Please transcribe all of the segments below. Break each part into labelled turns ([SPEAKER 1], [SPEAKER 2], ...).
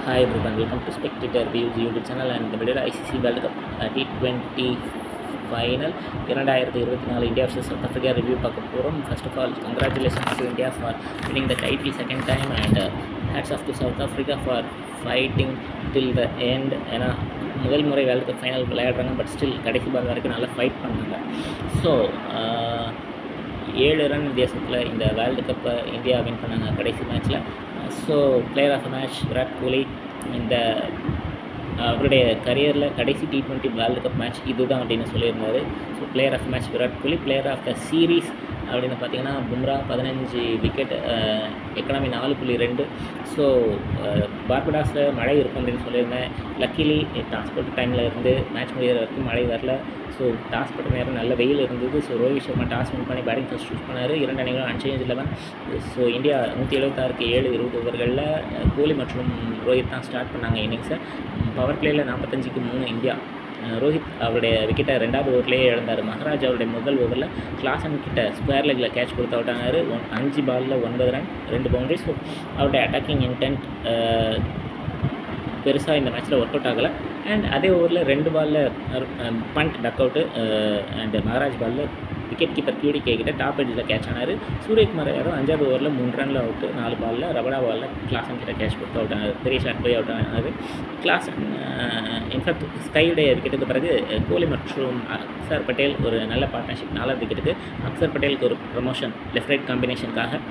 [SPEAKER 1] Hi everyone, welcome to Spectator Views YouTube channel and the video ICC World Cup T20 final 2024 India vs South Africa review பார்க்க போகிறோம். First of all, congratulations to India for winning the title second time and hats off to South Africa for fighting till the end. ஏன்னா முதல் முறை world cup final விளையாடுறாங்க, but still கடைசி பால் வரைக்கும் நல்லா fight பண்ணாங்க. ஸோ 7 ரன் வித்தியாசத்தில் இந்த வேர்ல்டு கப்பை இந்தியா வின் பண்ணாங்க கடைசி மேட்ச்சில். So player of the match Virat Kohli. இந்த அவருடைய கரியரில் கடைசி T20 வேர்ல்டு கப் மேட்ச் இதுதான் அப்படின்னு சொல்லியிருந்தார். So player of the match Virat Kohli. Player of the series அப்படின்னு பார்த்தீங்கன்னா பும்ரா 15 விக்கெட், எக்கனாமி 4.2. ஸோ பார்படாஸில் மழை இருக்கும் அப்படின்னு சொல்லியிருந்தேன். லக்கிலி டாஸ் டைமில் இருந்து மேட்ச் முடிகிற வரைக்கும் மழை வரல. ஸோ டாஸ் போட்ட நேரம் நல்ல வெயில் இருந்தது. So Rohit Sharma toss win பண்ணி பேட்டிங் ஃபர்ஸ்ட் சூஸ் பண்ணார். 2 அணிகளும் அன்சேஞ்ச் 11. ஸோ இந்தியா 176க்கு 7 20 ஓவர்களில் கோலி மற்றும் ரோஹித் தான் ஸ்டார்ட் பண்ணாங்க இன்னிங்ஸை. பவர் பிளேயில் 45க்கு 3 இந்தியா. ரோஹித் அவருடைய விக்கெட்டை 2வது ஓவர்லேயே இழந்தார். மஹராஜ் அவருடைய முதல் ஓவரில் கிளாசன் கிட்ட ஸ்கொயர் லெக்கில் கேட்ச் கொடுத்து அவுட் ஆனார். 5 பாலில் 9 ரன் 2 பவுண்டரி. ஸோ அவருடைய அட்டாக்கிங் இன்டென்ட் பெருசாக இந்த மேட்ச்சில் ஒர்க் அவுட் ஆகலை. அண்ட் அதே ஓவரில் 2 பாலில் Pant duck out and Maharaj பாலில் விக்கெட் கீப்பர் QDK கிட்ட டாப் எட்ஜில் கேட்ச் ஆனார். சூரியகுமார் யாதவ் 5வது ஓவரில் 3 ரனில் அவுட்டு, 4 பாலில் ரபடா பாலில் கிளாசன் கிட்ட கேட்ச் கொடுத்து அவுட் ஆனார். பெரிய ஷாட் போய் அவுட் ஆனார் கிளாசன். இன்ஃபேக்ட் ஸ்கையுடைய விக்கெட்டுக்கு பிறகு கோலி மற்றும் அக்சர் பட்டேல் ஒரு நல்ல பார்ட்னர்ஷிப். 4வது விக்கெட்டுக்கு அக்சர் பட்டேலுக்கு ஒரு ப்ரமோஷன் லெஃப்ட் ரைட் காம்பினேஷனுக்காக.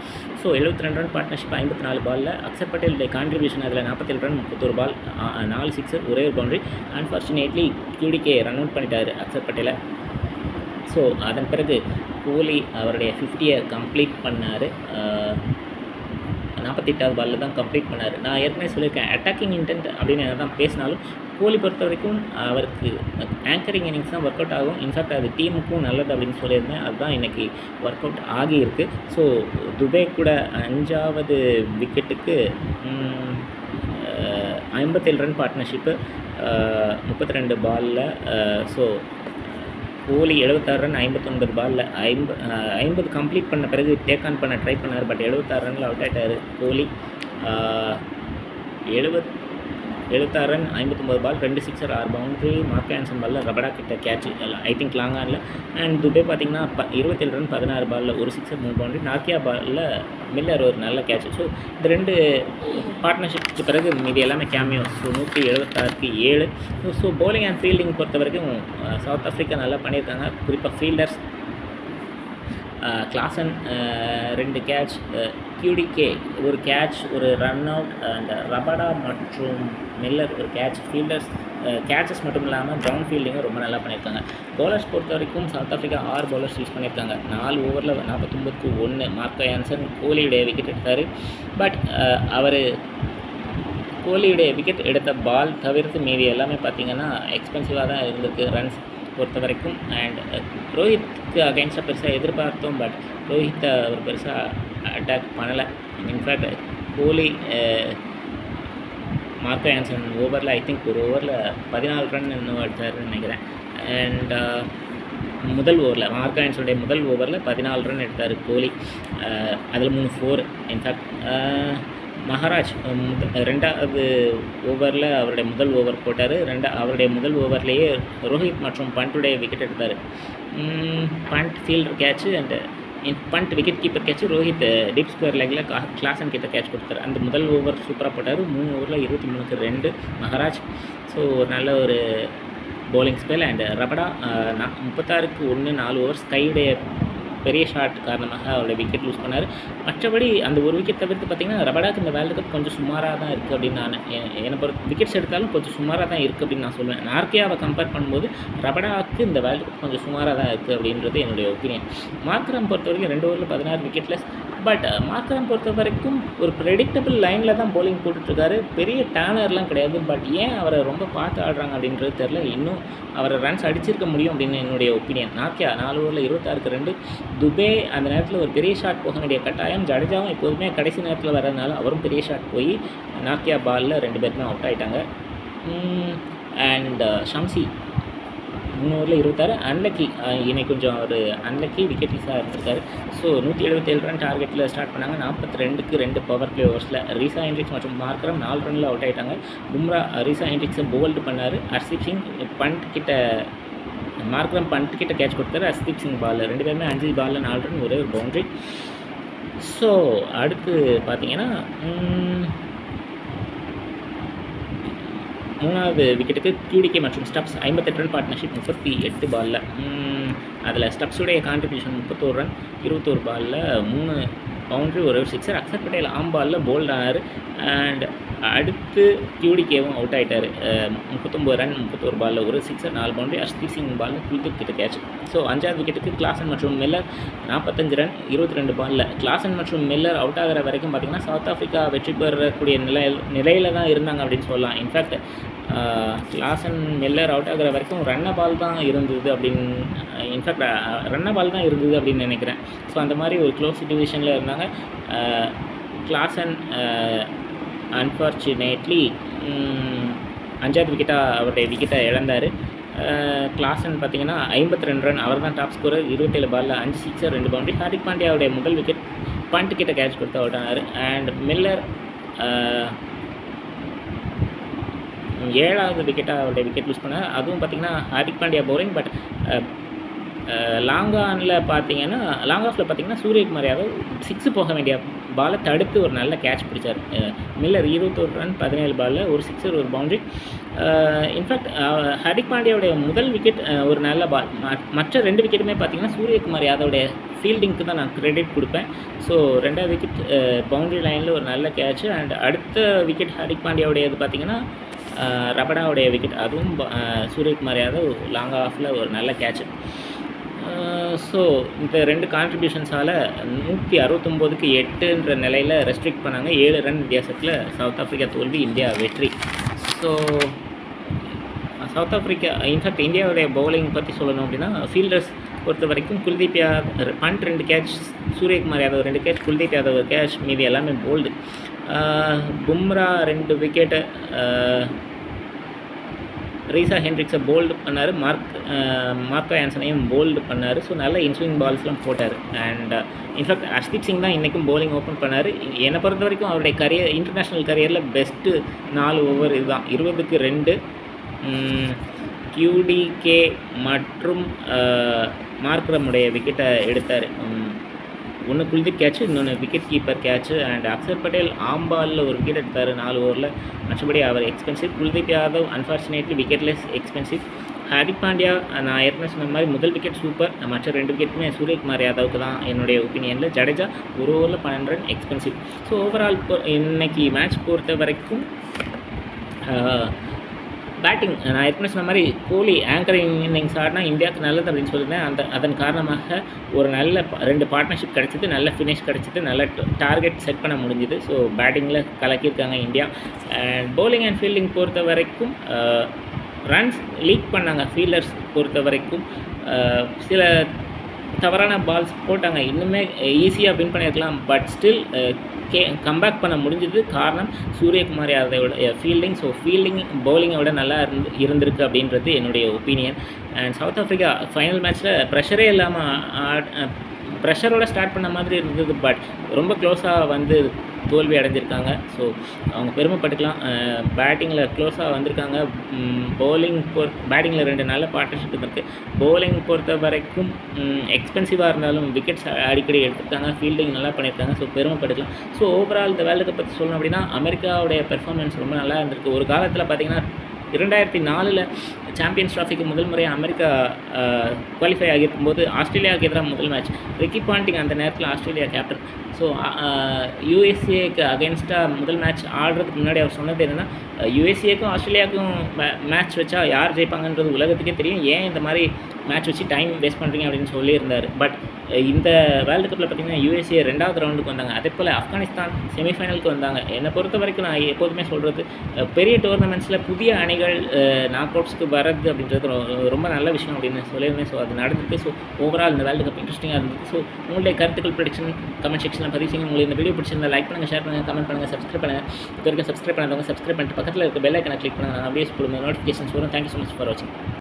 [SPEAKER 1] ஸோ 72 ரன் பார்ட்னர்ஷிப் 54 பாலில். அக்சர் பட்டேலுடைய கான்ட்ரிபியூஷன் அதில் 47 ரன் 31 பால் 4 சிக்ஸர் ஒரே ஒரு boundary. Unfortunately QDK run out பண்ணிட்டார் அக்சர் பட்டேலை. ஸோ அதன் பிறகு கோலி அவருடைய 50யை கம்ப்ளீட் பண்ணார். 48வது பாலில் தான் கம்ப்ளீட் பண்ணார். நான் ஏற்கனவே சொல்லியிருக்கேன், அட்டாக்கிங் இன்டென்ட் அப்படின்னு என்ன தான் பேசினாலும் கோலி பொறுத்த வரைக்கும் அவருக்கு ஆங்கரிங் இன்னிங்ஸ் தான் ஒர்க் அவுட் ஆகும். இன்ஃபேக்ட் அது டீமுக்கும் நல்லது அப்படின்னு சொல்லியிருந்தேன். அதுதான் இன்றைக்கி ஒர்க் அவுட் ஆகியிருக்கு. ஸோ துபே கூட 5வது விக்கெட்டுக்கு 57 ரன் பார்ட்னர்ஷிப்பு 32 பாலில். ஸோ கோலி 76 ரன் 59 பாலில் 50 கம்ப்ளீட் பண்ண பிறகு டேக் ஆன் பண்ண ட்ரை பண்ணார். பட் 76 ரனில் அவுட் ஆகிட்டார் கோலி. 76 ரன் 59 பால் 2 சிக்ஸர் 6 பவுண்டரி. மார்க் ஆன்சன் பாலில் ரபடா கிட்ட கேட்ச் ஐ திங்க் லாங் ஆனில். அண்ட் துபே பார்த்திங்கன்னா 27 ரன் 16 பாலில் 1 சிக்ஸர் 3 பவுண்டரி. நாக்கியா பாலில் மில்லர் ஒரு நல்ல கேட்ச். ஸோ இந்த 2 பார்ட்னர்ஷிப்க்கு பிறகு மீதி எல்லாமே கேமியோ. ஸோ 176க்கு 7. ஸோ பவுலிங் அண்ட் ஃபீல்டிங் பொறுத்த வரைக்கும் சவுத் ஆஃப்ரிக்கா நல்லா பண்ணியிருக்காங்க. குறிப்பாக ஃபீல்டர்ஸ் கிளாசன் 2 கேட்ச், QDK ஒரு கேட்ச் ஒரு ரன் அவுட், அண்ட் ரபடா மற்றும் மில்லர் ஒரு கேட்ச். ஃபீல்டர்ஸ் கேட்சஸ் மட்டும் இல்லாமல் கிரவுண்ட் ஃபீல்டிங்கும் ரொம்ப நல்லா பண்ணியிருக்காங்க. பவுலர்ஸ் பொறுத்த வரைக்கும் சவுத் ஆஃப்ரிக்கா 6 பவுலர்ஸ் யூஸ் பண்ணியிருக்காங்க. 4 ஓவரில் 49க்கு 1 மார்க் ஆன்சன் கோலியுடைய விக்கெட் எடுத்தார். பட் அவர் கோலியுடைய விக்கெட் எடுத்த பால் தவிர்த்து மீதி எல்லாமே பார்த்திங்கன்னா எக்ஸ்பென்சிவாக தான் இருந்திருக்கு ரன்ஸ் பொறுத்த வரைக்கும். அண்ட் ரோஹித்துக்கு அகைன்ஸ்டாக பெருசாக எதிர்பார்த்தோம், பட் ரோஹித்தை அவர் பெருசாக அட்டாக் பண்ணலை. இன்ஃபேக்ட் கோலி மார்க் ஆன்சன் ஓவரில் ஐ திங்க் ஒரு ஓவரில் 14 ரன் இன்னும் எடுத்தாருன்னு நினைக்கிறேன். அண்ட் முதல் ஓவரில் மார்க் ஆன்சனுடைய முதல் ஓவரில் 14 ரன் எடுத்தார் கோலி. அதில் 3 4. இன்ஃபேக்ட் மஹராஜ் 2வது ஓவரில் அவருடைய முதல் ஓவர் போட்டார். அவருடைய முதல் ஓவர்லேயே ரோஹித் மற்றும் பண்ட்டுடைய விக்கெட் எடுத்தார். Pant fielder catch and Pant wicket keeper catch. Rohit deep square லெக்கில் கிளாசன் கிட்ட கேட்ச் கொடுத்தாரு. அந்த முதல் ஓவர் சூப்பராக போட்டார். 3 ஓவரில் 23க்கு 2 மஹராஜ். ஸோ நல்ல ஒரு பவுலிங் ஸ்பெல். அண்ட் ரபடா 36க்கு 1 4 ஓவர். ஸ்கையுடைய பெரிய ஷாட் காரணமாக அவருடைய விக்கெட் லூஸ் பண்ணார். மற்றபடி அந்த ஒரு விக்கெட் தவிர்த்து பார்த்திங்கன்னா ரபடாக்கு இந்த வேர்ல்டு கப் கொஞ்சம் சுமாராக தான் இருக்குது அப்படின்னு நான் என்னை பொறுத்த விக்கெட்ஸ் எடுத்தாலும் கொஞ்சம் சுமாராக தான் இருக்குது அப்படின்னு நான் சொல்லுவேன். நார்க்கியாவை கம்பேர் பண்ணும்போது ரபடாவுக்கு இந்த வேர்ல்டு கப் கொஞ்சம் சுமாராக தான் இருக்குது அப்படின்றது என்னுடைய ஒப்பீனியன். மார்க்ரம் பொறுத்த வரைக்கும் 2 ஓவரில் 16 விக்கெட்லெஸ். பட் மார்க்ரம் பொறுத்த வரைக்கும் ஒரு ப்ரெடிக்டபிள் லைனில் தான் பவுலிங் போட்டுட்ருக்காரு. பெரிய டேர்னர்லாம் கிடையாது. பட் ஏன் அவரை ரொம்ப பார்த்து ஆடுறாங்க அப்படின்றது தெரில. இன்னும் அவரை ரன்ஸ் அடிச்சிருக்க முடியும் அப்படின்னு என்னுடைய ஒப்பீனியன். நார்க்கியா 4 ஓவரில் 26க்கு 2. துபே அந்த நேரத்தில் ஒரு பெரிய ஷாட் போக வேண்டிய கட்டாயம். ஜடேஜாவும் எப்போதுமே கடைசி நேரத்தில் வர்றதுனால அவரும் பெரிய ஷாட் போய் நார்க்கியா பாலில் 2 பேருமே அவுட் ஆகிட்டாங்க. அண்ட் ஷம்சி 3 ஓவரில் 26. அன்லக்கி இன்னைக்கு கொஞ்சம் ஒரு அன்லக்கி விக்கெட்லெஸ்ஸாக இருந்திருக்காரு. ஸோ 177 ரன் டார்கெட்டில் ஸ்டார்ட் பண்ணாங்க. 42க்கு 2 பவர் பிளே ஓவர்ஸில் ரீசா ஹெண்ட்ரிக்ஸ் மற்றும் மார்க்கரம் 4 ரனில் அவுட் ஆகிட்டாங்க. பும்ரா ரீசா ஹெண்ட்ரிக்ஸை போல்டு பண்ணார். ஹர்ஷிப் சிங் பண்ட் கிட்ட மார்க்கரம் பண்ட் கிட்ட கேட்ச் கொடுத்தாரு. ஹர்ஷிப் சிங் பாலில் 2 பேருமே 5 பாலில் 4 ரன், ஒரே ஒரு பவுண்ட்ரி. ஸோ அடுத்து பார்த்தீங்கன்னா 3வது விக்கெட்டுக்கு QDK மற்றும் ஸ்டப்ஸ் 58 ரன் பார்ட்னர்ஷிப் 38 பாலில். அதில் ஸ்டப்ஸுடைய கான்ட்ரிபியூஷன் 31 ரன் 21 பாலில் 3 பவுண்ட்ரி, ஒரு சிக்ஸர். அக்ஷர் பட்டேல் ஆம் பாலில் போல்ட் ஆனார். அண்ட் அடுத்து QDKவும் அவுட் ஆகிட்டார். 39 ரன் 31 பாலில், ஒரு சிக்ஸர் 4 பவுண்ட்ரி. ஹர்ஷ்தீப் சிங் பாலில் குல்தீப் கிட்ட கேட்ச். ஸோ 5வது விக்கெட்டுக்கு கிளாசன் மற்றும் மில்லர் 45 ரன் 22 பாலில். கிளாசன் மற்றும் மில்லர் அவுட் ஆகிற வரைக்கும் பார்த்திங்கன்னா சவுத் ஆஃப்ரிக்கா வெற்றி பெறக்கூடிய நிலையில் தான் இருந்தாங்க அப்படின்னு சொல்லலாம். இன்ஃபேக்ட் கிளாசன் மில்லர் அவுட் ஆகிற வரைக்கும் ரன்ன பால் தான் இருந்தது அப்படின்னு நினைக்கிறேன். ஸோ அந்த மாதிரி ஒரு க்ளோஸ் சிச்சுவேஷனில் இருந்தாங்க. கிளாசன் அன்ஃபார்ச்சுனேட்லி 5வது விக்கெட்டாக அவருடைய விக்கெட்டை இழந்தார். கிளாசன் பார்த்திங்கன்னா 52 ரன், அவர் தான் டாப் ஸ்கோரர். 27 பாலில் 5 சிக்ஸர் 2 பவுண்ட்ரி. ஹார்திக் பாண்டியாவுடைய முதல் விக்கெட் பண்ட் கிட்ட கேட்ச் கொடுத்து அவுட் ஆனார். அண்ட் மில்லர் 7வது விக்கெட்டாக அவருடைய விக்கெட் லூஸ் பண்ணார். அதுவும் பார்த்திங்கன்னா Hardik Pandya boring. But long ஆஃபில் பார்த்தீங்கன்னா சூரியகுமார் யாதவ் 6 போக வேண்டிய பாலை தடுத்து ஒரு நல்ல கேட்ச் பிடிச்சார். மில்லர் 21 ரன் 17 பாலில், ஒரு சிக்ஸர், ஒரு பவுண்ட்ரி. இன்ஃபேக்ட் ஹார்திக் பாண்டியாவுடைய முதல் விக்கெட் ஒரு நல்ல பால். மற்ற 2 விக்கெட்டுமே பார்த்திங்கன்னா சூரியகுமார் யாதவுடைய ஃபீல்டிங்க்கு தான் நான் கிரெடிட் கொடுப்பேன். ஸோ 2வது விக்கெட் பவுண்ட்ரி லைனில் ஒரு நல்ல கேட்ச். அண்ட் அடுத்த விக்கெட் ஹார்திக் பாண்டியாவுடையது பார்த்திங்கன்னா ரபடாவுடைய விக்கெட், அதுவும் சூரியகுமார் யாதவ் லாங் ஆஃபில் ஒரு நல்ல கேட்ச். ஸோ இந்த 2 கான்ட்ரிபியூஷன்ஸால் 169க்கு 8ன்ற நிலையில் ரெஸ்ட்ரிக்ட் பண்ணாங்க. 7 ரன் வித்தியாசத்தில் சவுத் ஆஃப்ரிக்கா தோல்வி, இந்தியா வெற்றி. ஸோ சவுத் ஆஃப்ரிக்கா இன்ஃபேக்ட் இந்தியாவுடைய பவுலிங் பற்றி சொல்லணும் அப்படின்னா ஃபீல்டர்ஸ் பொறுத்த வரைக்கும் Kuldeep Yadav Pant 2 catch, Suryakumar Yadav 2 catch, Kuldeep Yadav catch, மீதி எல்லாமே போல்டு. பும்ரா 2 விக்கெட்டு, ரீசா ஹெண்ட்ரிக்ஸை போல்டு பண்ணார். மார்க்கோ ஆன்சனையும் போல்டு பண்ணார். ஸோ நல்ல இன்ஸ்விங் பால்ஸ்லாம் போட்டார். அண்ட் இன்ஃபேக்ட் ஹர்ஷ்தீப் சிங் தான் இன்றைக்கும் போலிங் ஓப்பன் பண்ணார். என்னை பொறுத்த வரைக்கும் அவருடைய இன்டர்நேஷ்னல் கரியரில் பெஸ்ட்டு 4 ஓவர் இதுதான். 20க்கு 2 QDK மற்றும் மார்க்கரமுடைய விக்கெட்டை எடுத்தார். ஒன்று குல்தீப் கேட்ச், இன்னொன்று wicket keeper catch. And Axar Patel ஆம்பாலில் ஒரு விக்கெட் எடுத்தார் 4 ஓவரில். மற்றபடி அவர் expensive. Kuldeep Yadav unfortunately wicketless, expensive. Hardik Pandya நான் ஏற்கனவே சொன்ன மாதிரி முதல் விக்கெட் சூப்பர். மற்ற 2 விக்கெட்டுமே சூரியகுமார் யாதவுக்கு தான் என்னுடைய ஒப்பீனியனில். ஜடேஜா ஒரு ஓவரில் 12 ரன், எக்ஸ்பென்சிவ். ஸோ ஓவரால் இன்னைக்கு மேட்ச் பொறுத்த வரைக்கும் பேட்டிங் நான் ஏற்கனவே சொன்ன மாதிரி கோலி ஆங்கரிங் இன்னிங்ஸ் ஆடினா இந்தியாவுக்கு நல்லது அப்படின்னு சொல்லியிருந்தேன். அதன் காரணமாக ஒரு நல்ல 2 பார்ட்னர்ஷிப் கிடச்சிது, நல்ல ஃபினிஷ் கிடச்சிது, நல்ல டார்கெட் செட் பண்ண முடிஞ்சுது. ஸோ பேட்டிங்கில் கலக்கியிருக்காங்க India. And bowling and fielding பொறுத்த வரைக்கும் ரன்ஸ் லீக் பண்ணாங்க. ஃபீல்டர்ஸ் பொறுத்த வரைக்கும் சில தவறான பால்ஸ் போட்டாங்க. இன்னுமே ஈஸியாக வின் பண்ணியிருக்கலாம். பட் ஸ்டில் கம்பேக் பண்ண முடிஞ்சது. காரணம் சூரியகுமார் யாதவோட ஃபீல்டிங். ஸோ ஃபீல்டிங் பவுலிங்கை விட நல்லா இருந்திருக்கு அப்படின்றது என்னுடைய opinion. And south Africa final மேட்ச்சில் ப்ரெஷரே இல்லாமல் ப்ரெஷரோட ஸ்டார்ட் பண்ண மாதிரி இருந்தது. பட் ரொம்ப க்ளோஸாக வந்து தோல்வி அடைஞ்சிருக்காங்க. ஸோ அவங்க பெருமைப்பட்டுக்கலாம். பேட்டிங்கில் க்ளோஸாக வந்திருக்காங்க. பேட்டிங்கில் 2 நல்ல பார்ட்னர்ஷிப் இருக்குது. பவுலிங் பொறுத்த வரைக்கும் எக்ஸ்பென்சிவாக இருந்தாலும் விக்கெட்ஸ் அடிக்கடி எடுத்துருக்காங்க. ஃபீல்டிங் நல்லா பண்ணியிருக்காங்க. ஸோ பெருமைப்பட்டுக்கலாம். ஸோ ஓவரால் இந்த வேர்ல்டு கப் பற்றி சொல்லணும் அப்படின்னா அமெரிக்காவுடைய பெர்ஃபார்மன்ஸ் ரொம்ப நல்லா இருந்திருக்கு. ஒரு காலத்தில் பார்த்திங்கன்னா 2004 சாம்பியன்ஸ் ட்ராஃபிக்கு முதல் முறையாக அமெரிக்கா குவாலிஃபை ஆகியிருக்கும்போது ஆஸ்திரேலியாவுக்கு எதிராக முதல் மேட்ச் ரிக்கி பாண்டிங் அந்த நேரத்தில் ஆஸ்திரேலியா கேப்டன். ஸோ யூஎஸ்ஏக்கு அகேன்ஸ்டாக முதல் மேட்ச் ஆடுறதுக்கு முன்னாடி அவர் சொன்னது என்னென்னா யூஎஸ்ஏக்கும் ஆஸ்திரேலியாவுக்கும் மேட்ச் வச்சா யார் ஜெயிப்பாங்கன்றது உலகத்துக்கே தெரியும். ஏன் இந்த மாதிரி மேட்ச் வச்சு டைம் வேஸ்ட் பண்ணுறீங்க அப்படின்னு சொல்லியிருந்தார். பட் இந்த வேர்ல்டு கப்பில் பார்த்திங்கன்னா யூஎஸ்ஏ 2வது ரவுண்டுக்கு வந்தாங்க. அதே போல் ஆப்கானிஸ்தான் செமிஃபைனலுக்கு வந்தாங்க. என்னை பொறுத்த வரைக்கும் நான் எப்போதுமே சொல்கிறது பெரிய டோர்னமெண்ட்ஸில் புதிய அணிகள் நாக் அவுட்ஸ்க்கு வர்றது அப்படின்றது ரொம்ப நல்ல விஷயம் அப்படின்னு சொல்லியிருந்தேன். ஸோ அது நடந்துருக்கு. ஸோ ஓவரால் இந்த வேர்ல்டு கப் இன்ட்ரெஸ்டிங்காக இருந்தது. ஸோ உங்களுடைய கருத்துக்கள் ப்ரெடிக்ஷன் கமெண்ட் செக்ஷனில் பதிவு செய்யுங்க. உங்களுக்கு இந்த வீடியோ பிடிச்சிருந்தா லைக் பண்ணுங்கள், ஷேர் பண்ணுங்கள், கமெண்ட் பண்ணுங்கள், சப்ஸ்கிரைப் பண்ணுங்கள். இது வரைக்கும் சப்ஸ்கிரைப் பண்ணாதவங்க சப்ஸ்கிரைப் பண்ணிட்டு பக்கத்தில் இருக்க பெல் ஐக்கனை கிளிக் பண்ணுங்கள். நான் வீடியோஸ் போடும்போது நோட்டிஃபிகேஷன்ஸ் வரும். தேங்க்யூ ஸோ மச் ஃபார் வாட்சிங்.